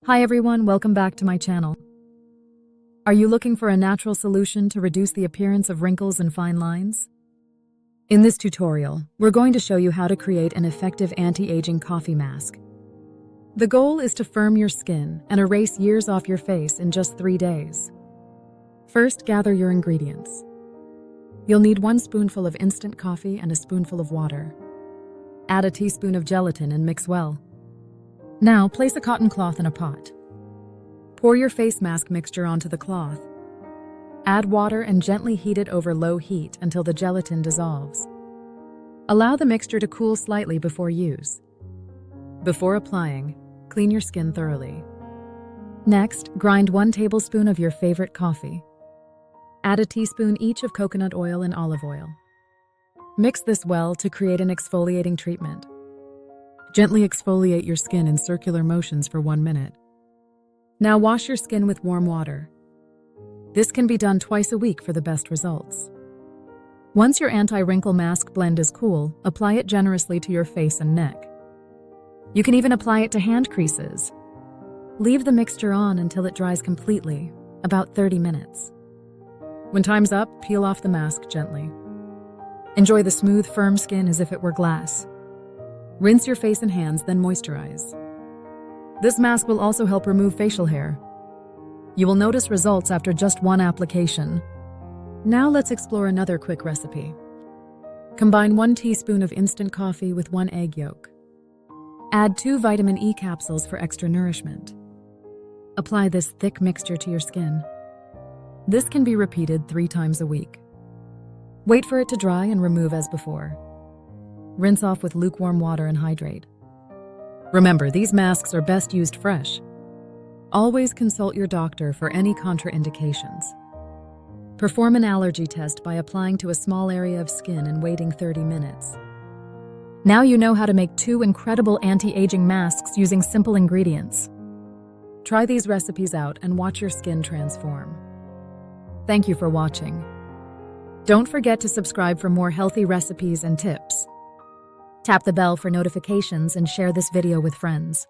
Hi everyone, welcome back to my channel. Are you looking for a natural solution to reduce the appearance of wrinkles and fine lines? In this tutorial, we're going to show you how to create an effective anti-aging coffee mask. The goal is to firm your skin and erase years off your face in just 3 days. First, gather your ingredients. You'll need 1 spoonful of instant coffee and a spoonful of water. Add a teaspoon of gelatin and mix well. Now, place a cotton cloth in a pot. Pour your face mask mixture onto the cloth. Add water and gently heat it over low heat until the gelatin dissolves. Allow the mixture to cool slightly before use. Before applying, clean your skin thoroughly. Next, grind 1 tablespoon of your favorite coffee. Add a teaspoon each of coconut oil and olive oil. Mix this well to create an exfoliating treatment. Gently exfoliate your skin in circular motions for 1 minute. Now wash your skin with warm water. This can be done twice a week for the best results. Once your anti-wrinkle mask blend is cool, apply it generously to your face and neck. You can even apply it to hand creases. Leave the mixture on until it dries completely, about 30 minutes. When time's up, peel off the mask gently. Enjoy the smooth, firm skin as if it were glass. Rinse your face and hands, then moisturize. This mask will also help remove facial hair. You will notice results after just 1 application. Now let's explore another quick recipe. Combine 1 teaspoon of instant coffee with 1 egg yolk. Add 2 vitamin E capsules for extra nourishment. Apply this thick mixture to your skin. This can be repeated 3 times a week. Wait for it to dry and remove as before. Rinse off with lukewarm water and hydrate. Remember, these masks are best used fresh. Always consult your doctor for any contraindications. Perform an allergy test by applying to a small area of skin and waiting 30 minutes. Now you know how to make 2 incredible anti-aging masks using simple ingredients. Try these recipes out and watch your skin transform. Thank you for watching. Don't forget to subscribe for more healthy recipes and tips. Tap the bell for notifications and share this video with friends.